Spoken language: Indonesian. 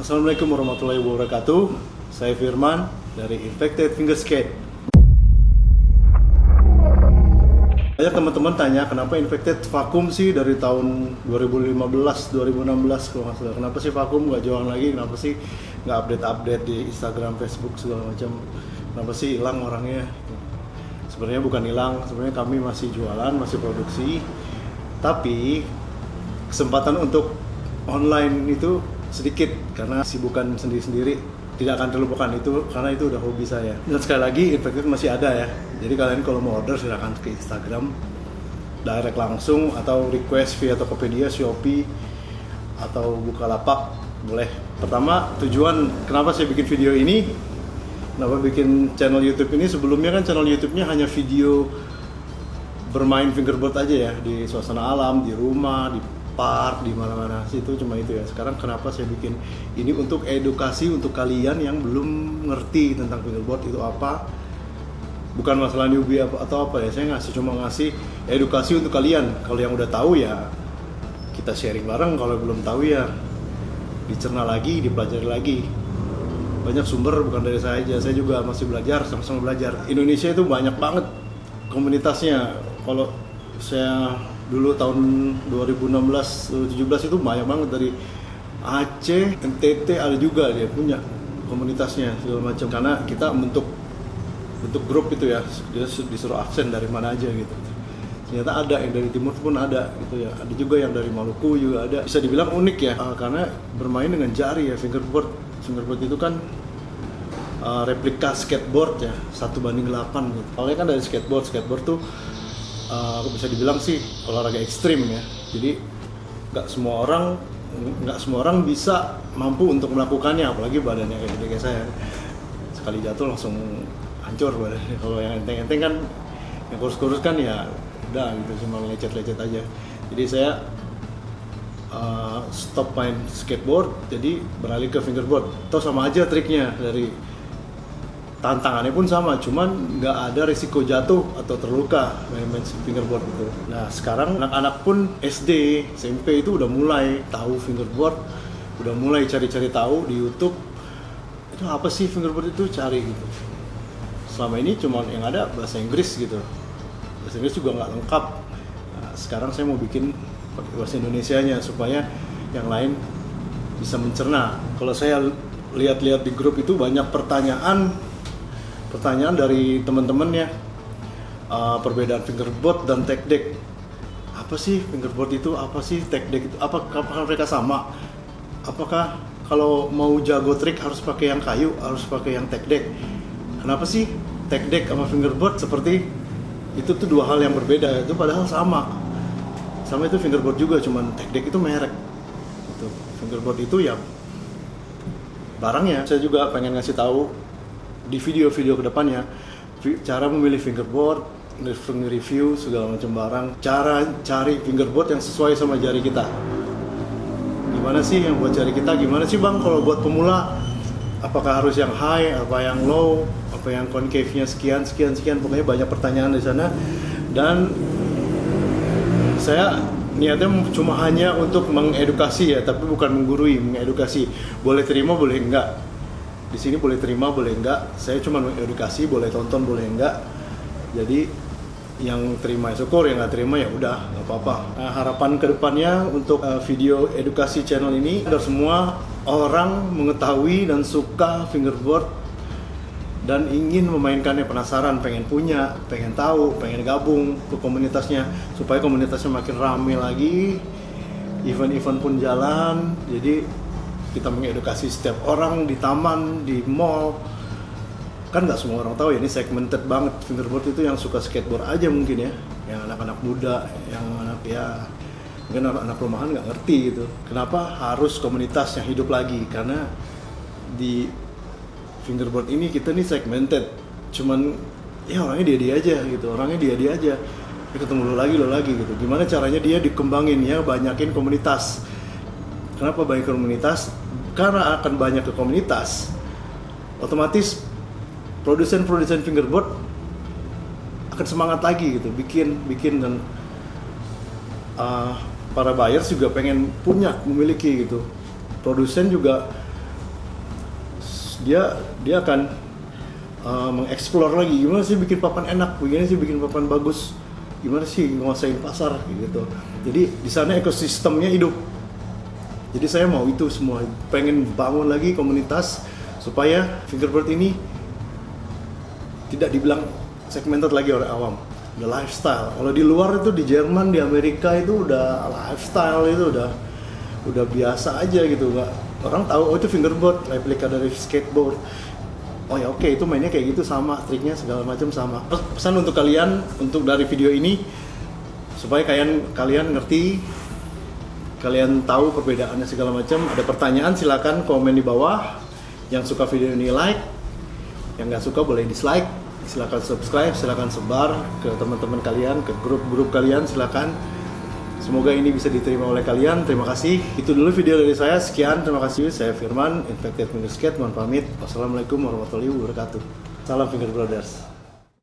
Assalamualaikum warahmatullahi wabarakatuh. Saya Firman dari Infected Finger Skate. Banyak teman-teman tanya kenapa Infected vakum sih dari tahun 2015, 2016 kalau nggak salah. Kenapa sih vakum, nggak jualan lagi? Kenapa sih nggak update-update di Instagram, Facebook segala macam? Kenapa sih hilang orangnya? Sebenarnya bukan hilang, sebenarnya kami masih jualan, masih produksi. Tapi kesempatan untuk online itu sedikit karena sibukan sendiri-sendiri tidak akan terlupakan itu karena itu udah hobi saya. Dan sekali lagi Infected masih ada ya. Jadi kalian kalau mau order silakan ke Instagram direct langsung atau request via Tokopedia, Shopee atau Bukalapak boleh. Pertama, tujuan kenapa saya bikin video ini? Kenapa bikin channel YouTube ini? Sebelumnya kan channel YouTube-nya hanya video bermain fingerboard aja ya di suasana alam, di rumah, di park, di mana-mana situ cuma itu ya. Sekarang kenapa saya bikin ini untuk edukasi untuk kalian yang belum ngerti tentang fingerboard itu apa. Bukan masalah newbie atau apa ya. Saya cuma ngasih edukasi untuk kalian. Kalau yang udah tahu ya kita sharing bareng, kalau belum tahu ya dicerna lagi, dipelajari lagi. Banyak sumber bukan dari saya aja. Saya juga masih belajar, sama-sama belajar. Indonesia itu banyak banget komunitasnya. Kalau saya dulu tahun 2016-17 itu banyak banget dari Aceh, NTT ada juga dia punya komunitasnya segala macam. Karena kita bentuk grup itu ya, dia disuruh absen dari mana aja gitu. Ternyata ada yang dari timur pun ada gitu ya. Ada juga yang dari Maluku juga ada. Bisa dibilang unik ya, karena bermain dengan jari ya fingerboard. Fingerboard itu kan replika skateboard ya, 1:8 gitu. Awalnya kan dari skateboard tuh bisa dibilang sih olahraga ekstrim ya. Jadi nggak semua orang bisa mampu untuk melakukannya, apalagi badannya kayak saya. Sekali jatuh langsung hancur badannya. Kalau yang enteng-enteng kan, yang kurus-kurus kan ya udah gitu, cuma lecet-lecet aja. Jadi saya stop main skateboard, jadi beralih ke fingerboard. Toh sama aja triknya, dari tantangannya pun sama, cuman nggak ada risiko jatuh atau terluka main fingerboard itu. Nah sekarang anak-anak pun SD, SMP itu udah mulai tahu fingerboard, udah mulai cari-cari tahu di YouTube itu apa sih fingerboard itu, cari gitu. Selama ini cuma yang ada bahasa Inggris gitu, bahasa Inggris juga nggak lengkap. Nah, sekarang saya mau bikin bahasa Indonesianya supaya yang lain bisa mencerna. Kalau saya lihat-lihat di grup itu banyak pertanyaan dari teman-teman ya, perbedaan fingerboard dan tech deck. Apa sih fingerboard itu? Apa sih tech deck itu? Apakah mereka sama? Apakah kalau mau jago trik harus pakai yang kayu, harus pakai yang tech deck? Kenapa sih tech deck sama fingerboard seperti itu tuh dua hal yang berbeda? Itu padahal sama itu fingerboard juga, cuman tech deck itu merek. Itu fingerboard itu ya barangnya. Saya juga pengen ngasih tahu di video-video kedepannya cara memilih fingerboard, review segala macam barang, cara cari fingerboard yang sesuai sama jari kita. Gimana sih yang buat jari kita? Gimana sih bang kalau buat pemula? Apakah harus yang high, apa yang low, apa yang concave-nya sekian, pokoknya banyak pertanyaan di sana. Dan saya niatnya cuma hanya untuk mengedukasi ya, tapi bukan menggurui, mengedukasi. Boleh terima, boleh enggak. Di sini boleh terima, boleh enggak. Saya cuma mengedukasi, boleh tonton, boleh enggak. Jadi yang terima ya syukur, yang nggak terima ya udah, nggak apa-apa. Nah, harapan kedepannya untuk video edukasi channel ini agar semua orang mengetahui dan suka fingerboard dan ingin memainkannya, penasaran, pengen punya, pengen tahu, pengen gabung ke komunitasnya supaya komunitasnya makin rame lagi, event-event pun jalan. Jadi kita mengedukasi setiap orang di taman, di mall. Kan nggak semua orang tahu ya, ini segmented banget. Fingerboard itu yang suka skateboard aja mungkin ya, yang anak-anak muda, yang anak ya mungkin anak rumahan nggak ngerti gitu. Kenapa harus komunitas yang hidup lagi? Karena di fingerboard ini kita nih segmented, cuman ya orangnya dia aja gitu, dia ketemu lo lagi gitu. Gimana caranya dia dikembangin ya, banyakin komunitas. Kenapa banyak komunitas? Karena akan banyak ke komunitas, otomatis produsen fingerboard akan semangat lagi gitu, bikin dan para buyers juga pengen punya, memiliki gitu. Produsen juga dia akan mengeksplor lagi gimana sih bikin papan enak, gimana sih bikin papan bagus, gimana sih nguasain pasar gitu. Jadi di sana ekosistemnya hidup. Jadi saya mau itu semua, pengen bangun lagi komunitas supaya Fingerbird ini tidak dibilang segmented lagi oleh awam. Udah lifestyle. Kalau di luar itu di Jerman, di Amerika itu udah lifestyle, itu udah biasa aja gitu, nggak orang tahu oh itu fingerboard, replika dari skateboard. Oh ya oke, itu mainnya kayak gitu sama, triknya segala macam sama. Pesan untuk kalian, untuk dari video ini supaya kalian ngerti, kalian tahu perbedaannya segala macam. Ada pertanyaan silakan komen di bawah. Yang suka video ini like, yang nggak suka boleh dislike. Silakan subscribe, silakan sebar ke teman-teman kalian, ke grup-grup kalian, silakan. Semoga ini bisa diterima oleh kalian. Terima kasih. Itu dulu video dari saya. Sekian, terima kasih. Saya Firman, Infected Skate. Mohon pamit. Wassalamualaikum warahmatullahi wabarakatuh. Salam Finger Brothers.